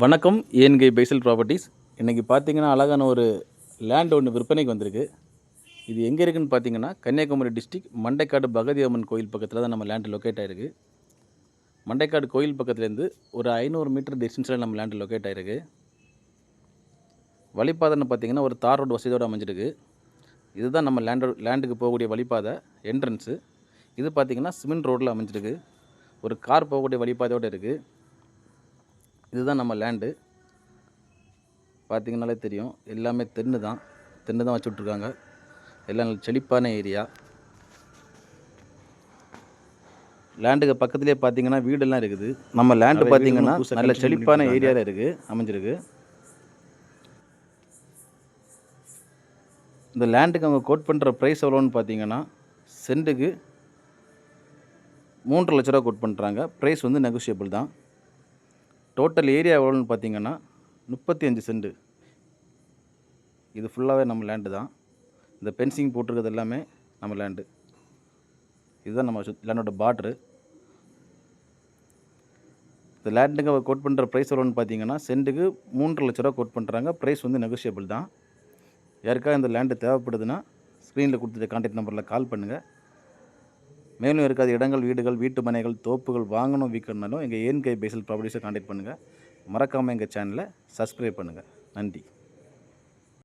வணக்கம் ஏன்கை பைசல் ப்ராப்பர்ட்டிஸ். இன்றைக்கி பார்த்தீங்கன்னா அழகான ஒரு லேண்ட் ஒன்று விற்பனைக்கு வந்திருக்கு. இது எங்கே இருக்குதுன்னு பார்த்தீங்கன்னா கன்னியாகுமரி டிஸ்ட்ரிக் மண்டைக்காடு பகவதி அம்மன் கோயில் பக்கத்தில் தான் நம்ம லேண்டு லொக்கேட் ஆகிருக்கு. மண்டைக்காடு கோயில் பக்கத்துலேருந்து ஒரு 500 மீட்டர் டிஸ்டன்ஸில் நம்ம லேண்டு லொக்கேட் ஆகிருக்கு. வழிபாதைன்னு பார்த்தீங்கன்னா ஒரு தார் ரோடு வசதியோடு அமைஞ்சிருக்கு. இதுதான் நம்ம லேண்டுக்கு போகக்கூடிய வழிபாதை என்ட்ரன்ஸு. இது பார்த்திங்கன்னா சிமெண்ட் ரோட்டில் அமைஞ்சிருக்கு. ஒரு கார் போகக்கூடிய வழிபாதையோடு இருக்குது. இதுதான் நம்ம லேண்டு. பார்த்திங்கனாலே தெரியும், எல்லாமே தென்னை தான் வச்சு விட்ருக்காங்க. எல்லாம் நல்ல செழிப்பான ஏரியா. லேண்டுக்கு பக்கத்துலேயே பார்த்திங்கன்னா வீடெல்லாம் இருக்குது. நம்ம லேண்டு பார்த்திங்கன்னா நல்ல செழிப்பான ஏரியாவில் இருக்குது, அமைஞ்சிருக்கு. இந்த லேண்டுக்கு அவங்க கோட் பண்ணுற ப்ரைஸ் எவ்வளோன்னு பார்த்தீங்கன்னா சென்ட்டுக்கு 3.5 லட்ச ரூபா கோட் பண்ணுறாங்க. ப்ரைஸ் வந்து நெகோஷியபிள் தான். டோட்டல் ஏரியா எவ்வளோன்னு பார்த்தீங்கன்னா 35 சென்ட். இது ஃபுல்லாகவே நம்ம லேண்டு தான். இந்த பென்சிங் போட்டிருக்கிறது எல்லாமே நம்ம லேண்டு. இதுதான் நம்ம லேண்டோட பார்ட்ரு. இந்த லேண்டுக்கு அவர் கோட் பண்ணுற ப்ரைஸ் எவ்வளோன்னு பார்த்தீங்கன்னா சென்ட்டுக்கு 3.5 லட்ச ரூபா கோட் பண்ணுறாங்க. ப்ரைஸ் வந்து நெகோஷியபிள் தான். யாருக்காக இந்த லேண்டு தேவைப்படுதுன்னா ஸ்க்ரீனில் கொடுத்துட்ட கான்டாக்ட் நம்பரில் கால் பண்ணுங்கள். மேலும் இருக்காத இடங்கள், வீடுகள், வீட்டு மனைகள், தோப்புகள் வாங்கணும் விற்கணும்னாலும் எங்கள் ஏன்கை பைசல் ப்ராப்பர்ட்டிஸை கான்டாக்ட் பண்ணுங்கள். மறக்காமல் எங்கள் சேனலை சப்ஸ்கிரைப் பண்ணுங்கள். நன்றி.